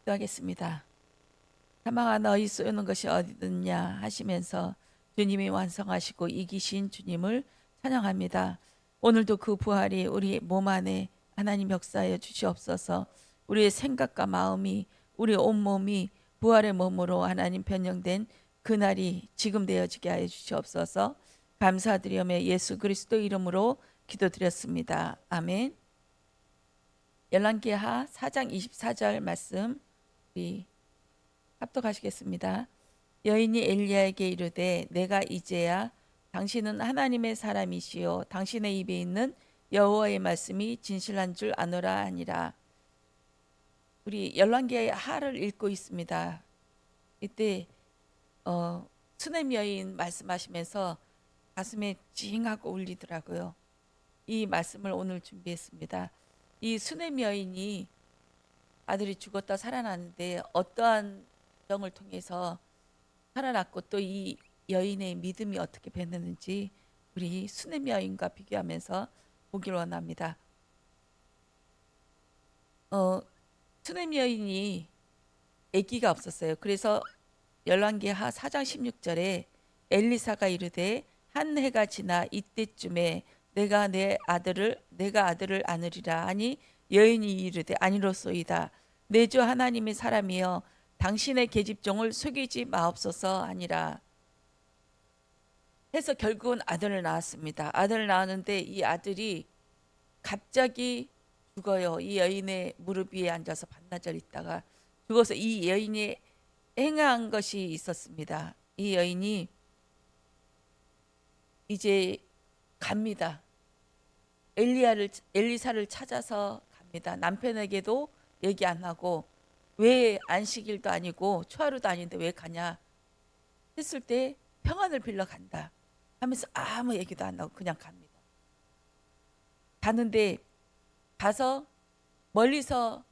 기도하겠습니다. 사망아 너희 쏘는 것이 어디든냐 하시면서 주님이 완성하시고 이기신 주님을 찬양합니다. 오늘도 그 부활이 우리 몸 안에 하나님 역사하여 주시옵소서. 우리의 생각과 마음이 우리 온몸이 부활의 몸으로 하나님 변형된 그날이 지금 되어지게 하여 주시옵소서. 감사드리며 예수 그리스도 이름으로 기도드렸습니다. 아멘. 열왕기하 4장 24절 말씀 우리 합독하시겠습니다. 여인이 엘리야에게 이르되 내가 이제야 당신은 하나님의 사람이시요 당신의 입에 있는 여호와의 말씀이 진실한 줄 아노라 하니라. 우리 열왕기하의 하를 읽고 있습니다. 이때 수넴 여인 말씀하시면서 가슴에 찡하고 울리더라고요. 이 말씀을 오늘 준비했습니다. 이 수넴 여인이 아들이 죽었다 살아났는데 어떠한 정을 통해서 살아났고 또 이 여인의 믿음이 어떻게 변했는지 우리 수넴 여인과 비교하면서 보기를 원합니다. 수넴 여인이 아기가 없었어요. 그래서 열왕기하 4장 16절에 엘리사가 이르되 한 해가 지나 이때쯤에 내가 아들을 안으리라 하니 여인이 이르되 아니로소이다. 내 주 하나님의 사람이여 당신의 계집종을 속이지 마옵소서 하니라. 해서 결국은 아들을 낳았습니다. 아들을 낳았는데 이 아들이 갑자기 죽어요. 이 여인의 무릎 위에 앉아서 반나절 있다가 죽어서 이 여인이 행한 것이 있었습니다. 이 여인이 이제 갑니다. 엘리사를 찾아서 갑니다. 남편에게도 얘기 안 하고 왜 안식일도 아니고 초하루도 아닌데 왜 가냐 했을 때 평안을 빌러 간다 하면서 아무 얘기도 안 하고 그냥 갑니다. 가는데 가서 멀리서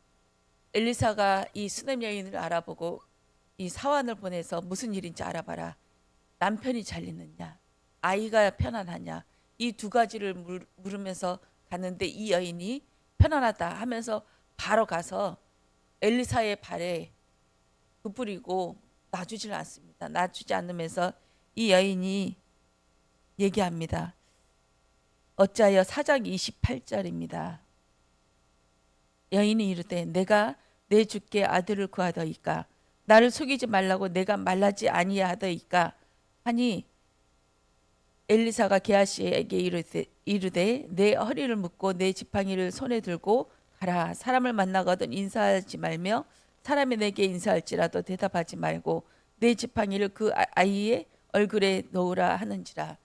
엘리사가 이 수넴 여인을 알아보고 이 사환을 보내서 무슨 일인지 알아봐라. 남편이 잘 있느냐, 아이가 편안하냐, 이 두 가지를 물으면서 갔는데 이 여인이 편안하다 하면서 바로 가서 엘리사의 발에 굽부리고 놔주질 않습니다. 놔주지 않으면서 이 여인이 얘기합니다. 어찌하여 4장 28절입니다. 여인이 이르되 내가 내 주께 아들을 구하더이까 나를 속이지 말라고 내가 말하지 아니하더이까 하니 엘리사가 게하시에게 이르되 내 허리를 묶고 내 지팡이를 손에 들고 가라. 사람을 만나거든 인사하지 말며 사람이 내게 인사할지라도 대답하지 말고 내 지팡이를 그 아이의 얼굴에 놓으라 하는지라.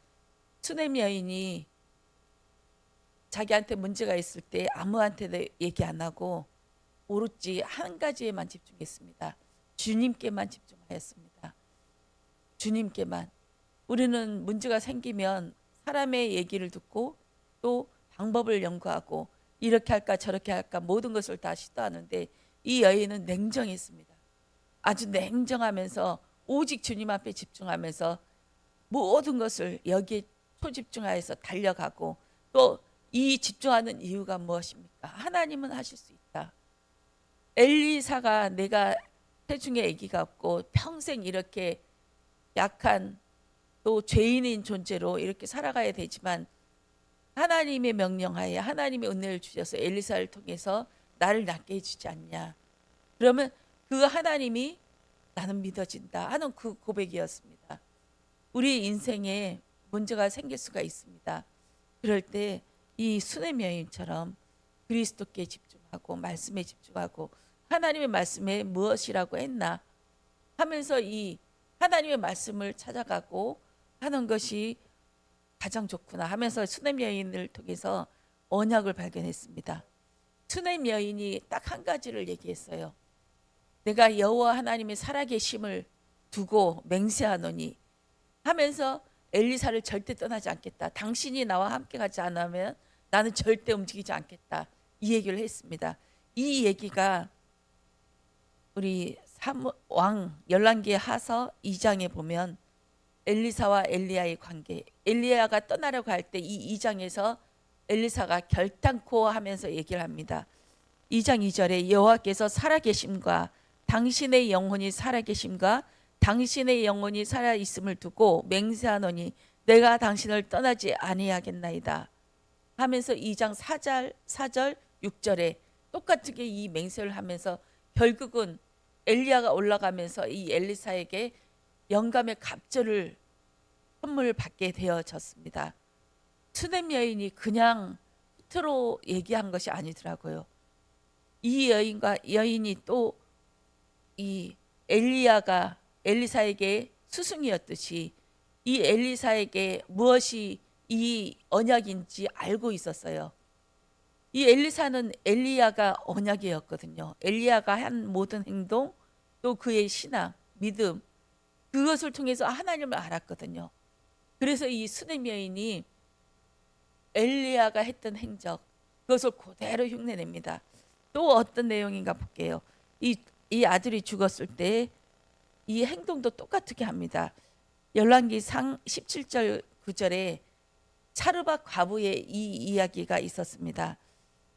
수넴 여인이 자기한테 문제가 있을 때 아무한테도 얘기 안 하고 오로지 한 가지에만 집중했습니다. 주님께만 집중하였습니다. 주님께만. 우리는 문제가 생기면 사람의 얘기를 듣고 또 방법을 연구하고 이렇게 할까 저렇게 할까 모든 것을 다 시도하는데 이 여인은 냉정했습니다. 아주 냉정하면서 오직 주님 앞에 집중하면서 모든 것을 여기에 초집중하여서 달려가고 또 이 집중하는 이유가 무엇입니까? 하나님은 하실 수 있다. 엘리사가 내가 태중에 아기가 없고 평생 이렇게 약한 또 죄인인 존재로 이렇게 살아가야 되지만 하나님의 명령하에 하나님의 은혜를 주셔서 엘리사를 통해서 나를 낫게 해주지 않냐. 그러면 그 하나님이 나는 믿어진다 하는 그 고백이었습니다. 우리 인생에 문제가 생길 수가 있습니다. 그럴 때 이 수넴 여인처럼 그리스도께 집중하고 말씀에 집중하고 하나님의 말씀에 무엇이라고 했나 하면서 이 하나님의 말씀을 찾아가고 하는 것이 가장 좋구나 하면서 수넴 여인을 통해서 언약을 발견했습니다. 수넴 여인이 딱 한 가지를 얘기했어요. 내가 여호와 하나님의 살아계심을 두고 맹세하노니 하면서 엘리사를 절대 떠나지 않겠다. 당신이 나와 함께 가지 않으면 나는 절대 움직이지 않겠다. 이 얘기를 했습니다. 이 얘기가 우리 열왕기 하서 2장에 보면 엘리사와 엘리야의 관계, 엘리야가 떠나려고 할 때 이 2장에서 엘리사가 결단코 하면서 얘기를 합니다. 2장 2절에 여호와께서 살아계심과 당신의 영혼이 살아계심과 당신의 영혼이 살아있음을 두고 맹세하노니 내가 당신을 떠나지 아니하겠나이다 하면서 2장 4절 6절에 똑같게 이 맹세를 하면서 결국은 엘리야가 올라가면서 이 엘리사에게 영감의 갑절을 선물 받게 되어졌습니다. 수넴 여인이 그냥 후트로 얘기한 것이 아니더라고요. 이 여인이 또 이 엘리야가 엘리사에게 스승이었듯이 이 엘리사에게 무엇이 이 언약인지 알고 있었어요. 이 엘리사는 엘리야가 언약이었거든요. 엘리야가 한 모든 행동, 또 그의 신앙, 믿음, 그것을 통해서 하나님을 알았거든요. 그래서 이 수넴 여인이 엘리야가 했던 행적, 그것을 그대로 흉내냅니다. 또 어떤 내용인가 볼게요. 이 아들이 죽었을 때 이 행동도 똑같게 합니다. 열왕기상 17절 9절에 차르박 과부의 이 이야기가 있었습니다.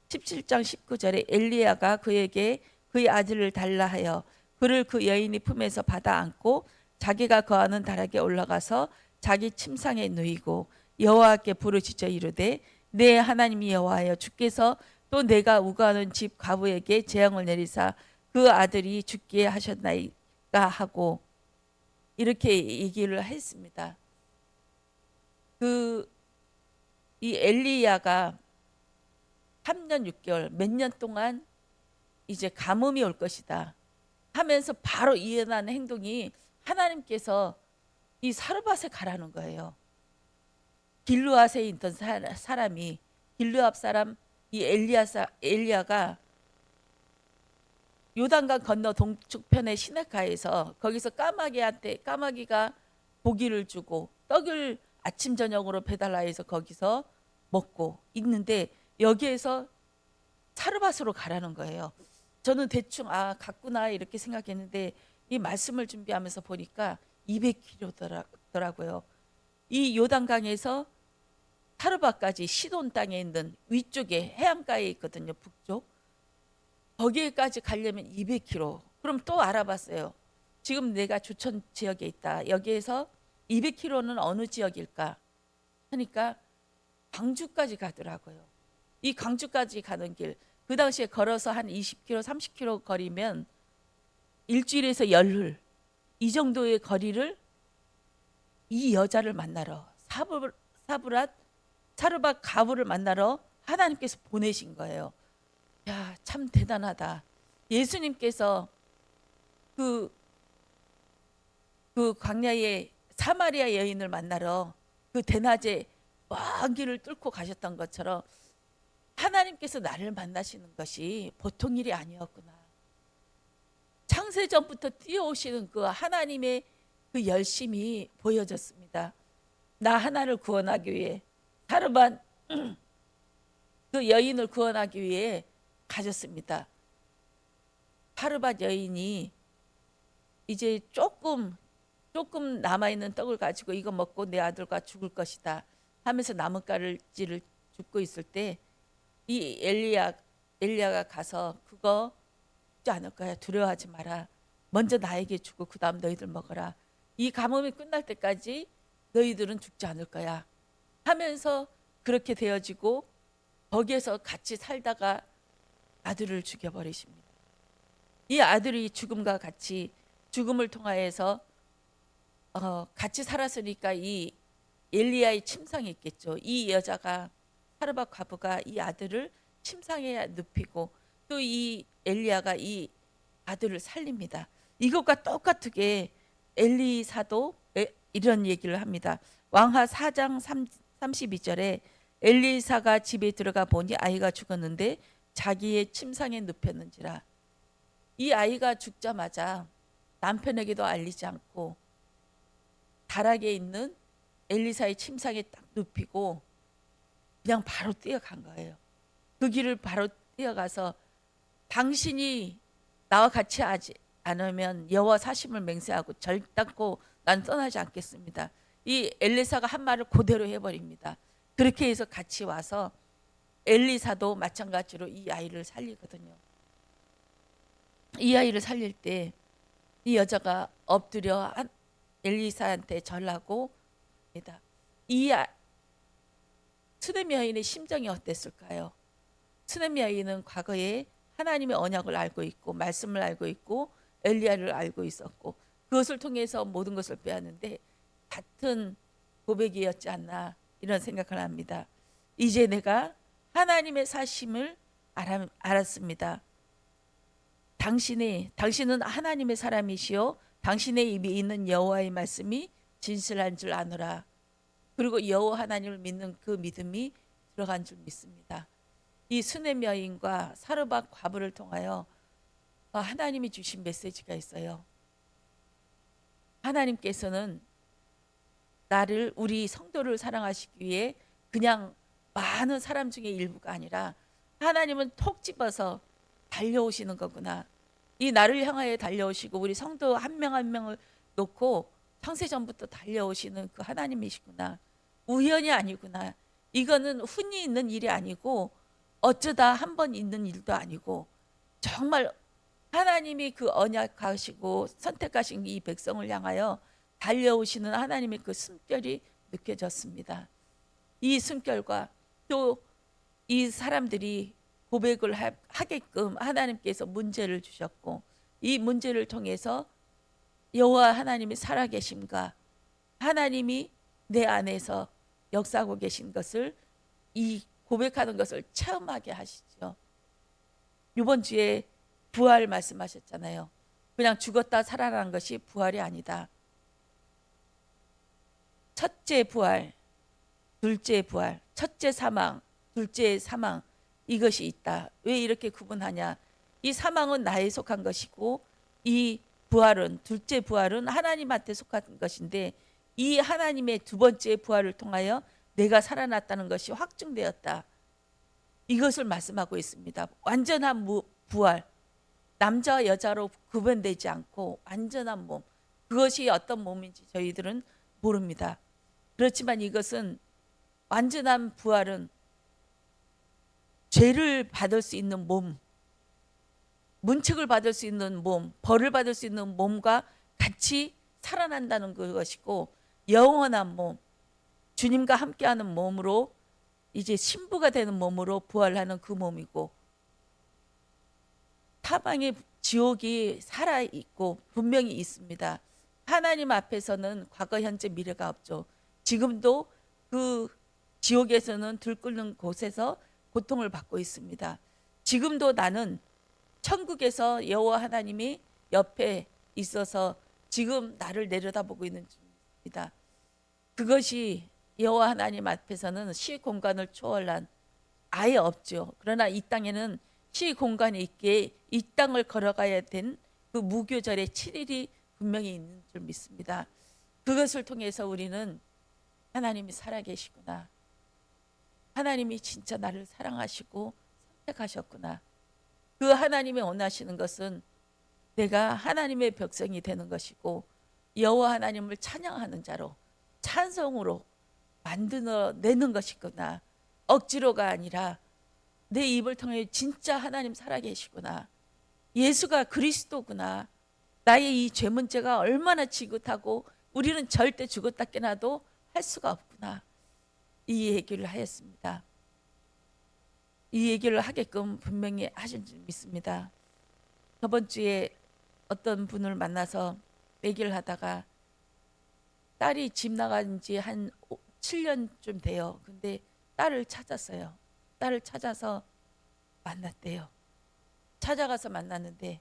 17장 19절에 엘리야가 그에게 그의 아들을 달라 하여 그를 그 여인이 품에서 받아 안고 자기가 거하는 다락에 올라가서 자기 침상에 누이고 여호와께 부르짖어 이르되 내 하나님 여호와여 주께서 또 내가 우거하는 집 과부에게 재앙을 내리사 그 아들이 죽게 하셨나이까 하고 이렇게 얘기를 했습니다. 이 엘리야가 3년 6개월 몇 년 동안 이제 가뭄이 올 것이다 하면서 바로 일어나는 행동이 하나님께서 이 사르밧에 가라는 거예요. 길르앗에 있던 사람이 길르앗 사람 이 엘리야가 요단강 건너 동쪽편의 시내가에서 거기서 까마귀가 고기를 주고 떡을 아침 저녁으로 배달라 해서 거기서 먹고 있는데 여기에서 사르밧으로 가라는 거예요. 저는 대충 갔구나 이렇게 생각했는데 이 말씀을 준비하면서 보니까 200km더라고요. 이 요단강에서 사르밧까지 시돈 땅에 있는 위쪽에 해안가에 있거든요. 북쪽. 거기에까지 가려면 200km. 그럼 또 알아봤어요. 지금 내가 조천 지역에 있다. 여기에서 200km는 어느 지역일까? 하니까 광주까지 가더라고요. 이 광주까지 가는 길, 그 당시에 걸어서 한 20km, 30km 거리면 일주일에서 열흘 이 정도의 거리를 이 여자를 만나러 사르밧 가부를 만나러 하나님께서 보내신 거예요. 야, 참 대단하다. 예수님께서 그 광야의 사마리아 여인을 만나러 그 대낮에 먼 길을 뚫고 가셨던 것처럼 하나님께서 나를 만나시는 것이 보통 일이 아니었구나. 창세전부터 뛰어오시는 그 하나님의 그 열심이 보여졌습니다. 나 하나를 구원하기 위해 사르밧 그 여인을 구원하기 위해 가졌습니다. 사르밧 여인이 이제 조금 남아있는 떡을 가지고 이거 먹고 내 아들과 죽을 것이다 하면서 나뭇가지를 줍고 있을 때 이 엘리야가 가서 그거 죽지 않을 거야. 두려워하지 마라. 먼저 나에게 주고 그 다음 너희들 먹어라. 이 가뭄이 끝날 때까지 너희들은 죽지 않을 거야 하면서 그렇게 되어지고 거기에서 같이 살다가 아들을 죽여버리십니다. 이 아들이 죽음과 같이 죽음을 통하여서 같이 살았으니까 이 엘리야의 침상에 있겠죠. 이 여자가 사르밧 과부가 이 아들을 침상에 눕히고 또 이 엘리야가 이 아들을 살립니다. 이것과 똑같게 엘리사도 이런 얘기를 합니다. 왕하 4장 32절에 엘리사가 집에 들어가 보니 아이가 죽었는데 자기의 침상에 눕혔는지라. 이 아이가 죽자마자 남편에게도 알리지 않고 다락에 있는 엘리사의 침상에 딱 눕히고 그냥 바로 뛰어간 거예요. 그 길을 바로 뛰어가서 당신이 나와 같이 하지 않으면 여호와 사심을 맹세하고 절단코 난 떠나지 않겠습니다. 이 엘리사가 한 말을 그대로 해버립니다. 그렇게 해서 같이 와서 엘리사도 마찬가지로 이 아이를 살리거든요. 이 아이를 살릴 때 이 여자가 엎드려 엘리사한테 절하고 입니다. 이 수넴 여인의 심정이 어땠을까요? 수넴 여인은 과거에 하나님의 언약을 알고 있고 말씀을 알고 있고 엘리야를 알고 있었고 그것을 통해서 모든 것을 빼앗는데 같은 고백이었지 않나 이런 생각을 합니다. 이제 내가 하나님의 사심을 알았습니다. 당신은 하나님의 사람이시요 당신의 입에 있는 여호와의 말씀이 진실한 줄 아노라. 그리고 여호와 하나님을 믿는 그 믿음이 들어간 줄 믿습니다. 이 수넴 여인과 사르밧 과부를 통하여 하나님이 주신 메시지가 있어요. 하나님께서는 나를 우리 성도를 사랑하시기 위해 그냥 많은 사람 중에 일부가 아니라 하나님은 톡 집어서 달려오시는 거구나. 이 나를 향하여 달려오시고 우리 성도 한 명 한 명을 놓고 창세전부터 달려오시는 그 하나님이시구나. 우연이 아니구나. 이거는 흔히 있는 일이 아니고 어쩌다 한 번 있는 일도 아니고 정말 하나님이 그 언약하시고 선택하신 이 백성을 향하여 달려오시는 하나님의 그 숨결이 느껴졌습니다. 이 숨결과 또 이 사람들이 고백을 하게끔 하나님께서 문제를 주셨고 이 문제를 통해서 여호와 하나님이 살아계심과 하나님이 내 안에서 역사하고 계신 것을 이 고백하는 것을 체험하게 하시죠. 이번 주에 부활 말씀하셨잖아요. 그냥 죽었다 살아난 것이 부활이 아니다. 첫째 부활, 둘째 부활, 첫째 사망, 둘째 사망 이것이 있다. 왜 이렇게 구분하냐? 이 사망은 나에 속한 것이고 이 부활은 둘째 부활은 하나님한테 속한 것인데 이 하나님의 두 번째 부활을 통하여 내가 살아났다는 것이 확증되었다. 이것을 말씀하고 있습니다. 완전한 부활, 남자와 여자로 구분되지 않고 완전한 몸, 그것이 어떤 몸인지 저희들은 모릅니다. 그렇지만 이것은 완전한 부활은 죄를 받을 수 있는 몸, 문책을 받을 수 있는 몸, 벌을 받을 수 있는 몸과 같이 살아난다는 것이고 영원한 몸, 주님과 함께하는 몸으로 이제 신부가 되는 몸으로 부활하는 그 몸이고 타방의 지옥이 살아있고 분명히 있습니다. 하나님 앞에서는 과거, 현재, 미래가 없죠. 지금도 그 지옥에서는 들끓는 곳에서 고통을 받고 있습니다. 지금도 나는 천국에서 여호와 하나님이 옆에 있어서 지금 나를 내려다보고 있는 중입니다. 그것이 여호와 하나님 앞에서는 시 공간을 초월한 아예 없죠. 그러나 이 땅에는 시 공간이 있기에 이 땅을 걸어가야 된 그 무교절의 7일이 분명히 있는 줄 믿습니다. 그것을 통해서 우리는 하나님이 살아계시구나. 하나님이 진짜 나를 사랑하시고 선택하셨구나. 그 하나님이 원하시는 것은 내가 하나님의 백성이 되는 것이고 여호와 하나님을 찬양하는 자로 찬송으로 만들어내는 것이구나. 억지로가 아니라 내 입을 통해 진짜 하나님 살아계시구나. 예수가 그리스도구나. 나의 이 죄 문제가 얼마나 지긋하고 우리는 절대 죽었다 깨나도 할 수가 없구나. 이 얘기를 하였습니다. 이 얘기를 하게끔 분명히 하신 줄 믿습니다. 저번 주에 어떤 분을 만나서 얘기를 하다가 딸이 집 나간 지 한 7년쯤 돼요. 근데 딸을 찾았어요. 딸을 찾아서 만났대요. 찾아가서 만났는데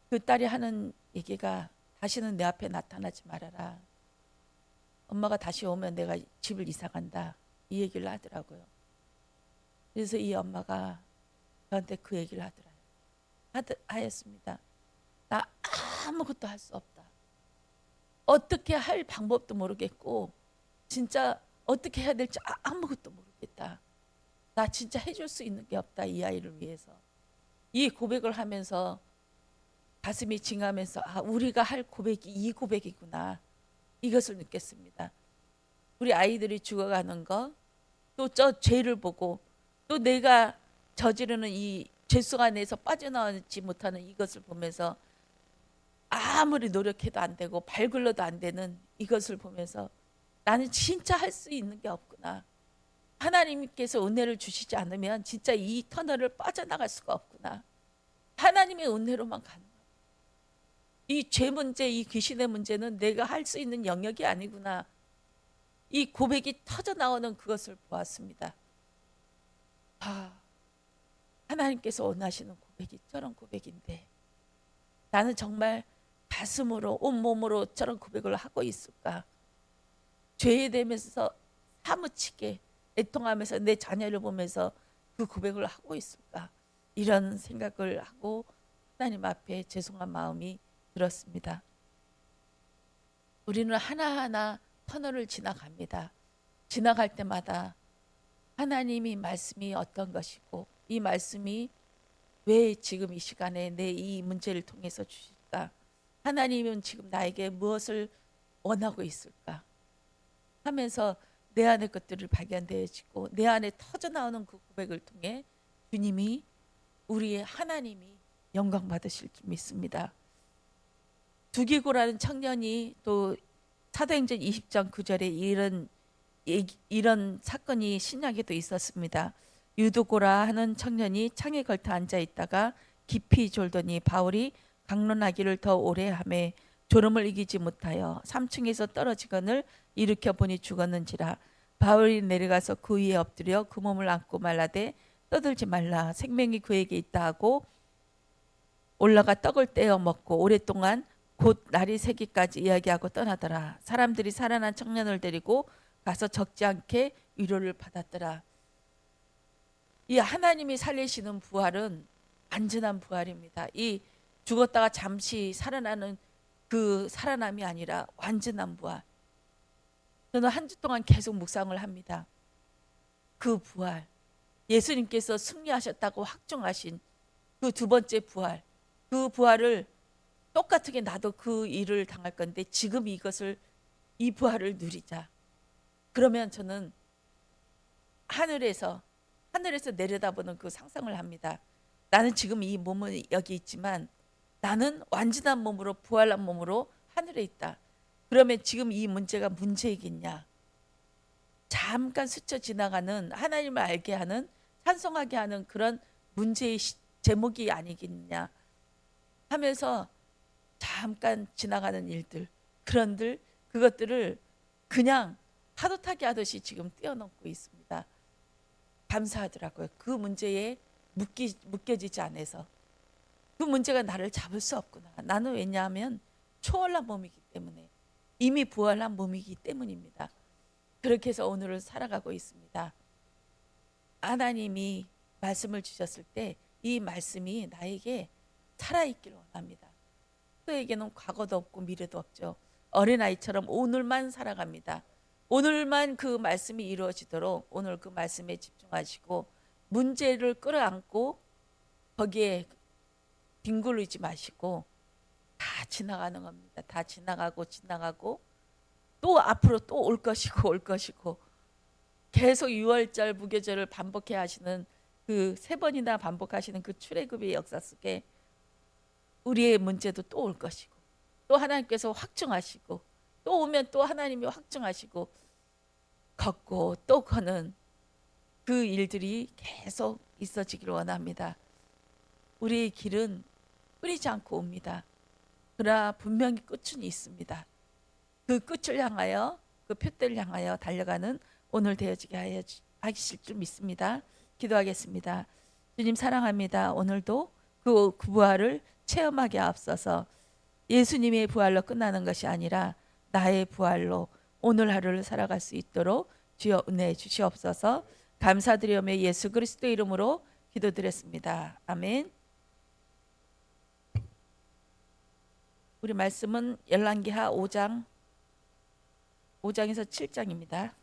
그 딸이 하는 얘기가 다시는 내 앞에 나타나지 말아라. 엄마가 다시 오면 내가 집을 이사 간다. 이 얘기를 하더라고요. 그래서 이 엄마가 저한테 그 얘기를 하였습니다. 나 아무것도 할 수 없다. 어떻게 할 방법도 모르겠고 진짜 어떻게 해야 될지 아무것도 모르겠다. 나 진짜 해줄 수 있는 게 없다. 이 아이를 위해서. 이 고백을 하면서 가슴이 징하면서 우리가 할 고백이 이 고백이구나. 이것을 느꼈습니다. 우리 아이들이 죽어가는 거, 또 저 죄를 보고 또 내가 저지르는 이 죄수 안에서 빠져나오지 못하는 이것을 보면서 아무리 노력해도 안 되고 발 굴러도 안 되는 이것을 보면서 나는 진짜 할 수 있는 게 없구나. 하나님께서 은혜를 주시지 않으면 진짜 이 터널을 빠져나갈 수가 없구나. 하나님의 은혜로만 가능하다. 이 죄 문제, 이 귀신의 문제는 내가 할 수 있는 영역이 아니구나. 이 고백이 터져 나오는 그것을 보았습니다. 하나님께서 원하시는 고백이 저런 고백인데 나는 정말 가슴으로 온몸으로 저런 고백을 하고 있을까? 죄에 대면서 사무치게 애통하면서 내 자녀를 보면서 그 고백을 하고 있을까? 이런 생각을 하고 하나님 앞에 죄송한 마음이 들었습니다. 우리는 하나하나 터널을 지나갑니다. 지나갈 때마다 하나님이 말씀이 어떤 것이고 이 말씀이 왜 지금 이 시간에 내 이 문제를 통해서 주실까? 하나님은 지금 나에게 무엇을 원하고 있을까? 하면서 내 안의 것들을 발견되어지고 내 안에 터져나오는 그 고백을 통해 주님이 우리의 하나님이 영광 받으실 줄 믿습니다. 두기고라는 청년이 또 사도행전 20장 9절에 이런 사건이 신약에도 있었습니다. 유두고라 하는 청년이 창에 걸터 앉아 있다가 깊이 졸더니 바울이 강론하기를 더 오래 하매 졸음을 이기지 못하여 3층에서 떨어지거늘 일으켜 보니 죽었는지라. 바울이 내려가서 그 위에 엎드려 그 몸을 안고 말라되 떠들지 말라 생명이 그에게 있다 하고 올라가 떡을 떼어 먹고 오랫동안 곧 날이 새기까지 이야기하고 떠나더라. 사람들이 살아난 청년을 데리고 가서 적지 않게 위로를 받았더라. 이 하나님이 살리시는 부활은 완전한 부활입니다. 이 죽었다가 잠시 살아나는 그 살아남이 아니라 완전한 부활. 저는 한 주 동안 계속 묵상을 합니다. 그 부활, 예수님께서 승리하셨다고 확정하신 그 두 번째 부활, 그 부활을 똑같게 나도 그 일을 당할 건데 지금 이것을 이 부활을 누리자. 그러면 저는 하늘에서 내려다보는 그 상상을 합니다. 나는 지금 이 몸은 여기 있지만 나는 완전한 몸으로 부활한 몸으로 하늘에 있다. 그러면 지금 이 문제가 문제이겠냐? 잠깐 스쳐 지나가는 하나님을 알게 하는 찬송하게 하는 그런 문제의 제목이 아니겠냐 하면서 잠깐 지나가는 일들 그것들을 그냥 파도 타기 하듯이 지금 뛰어넘고 있습니다. 감사하더라고요. 그 문제에 묶여지지 않아서 그 문제가 나를 잡을 수 없구나. 나는 왜냐하면 초월한 몸이기 때문에 이미 부활한 몸이기 때문입니다. 그렇게 해서 오늘을 살아가고 있습니다. 하나님이 말씀을 주셨을 때 이 말씀이 나에게 살아있기를 원합니다. 그에게는 과거도 없고 미래도 없죠. 어린아이처럼 오늘만 살아갑니다. 오늘만 그 말씀이 이루어지도록 오늘 그 말씀에 집중하시고 문제를 끌어안고 거기에 뒹굴리지 마시고 다 지나가는 겁니다. 다 지나가고 또 앞으로 또 올 것이고 계속 유월절 무교절을 반복해 하시는 그 3번이나 반복하시는 그 출애굽의 역사 속에 우리의 문제도 또 올 것이고 또 하나님께서 확증하시고 또 오면 또 하나님이 확증하시고 걷고 또 거는 그 일들이 계속 있어지기를 원합니다. 우리의 길은 끊이지 않고 옵니다. 그러나 분명히 끝은 있습니다. 그 끝을 향하여 그 표대를 향하여 달려가는 오늘 되어지게 하실 줄 믿습니다. 기도하겠습니다. 주님 사랑합니다. 오늘도 그 부활을 체험하게 앞서서 예수님의 부활로 끝나는 것이 아니라 나의 부활로 오늘 하루를 살아갈 수 있도록 주여 은혜 주시옵소서. 감사드리오며 예수 그리스도 이름으로 기도드렸습니다. 아멘. 우리 말씀은 열왕기하 5장에서 7장입니다.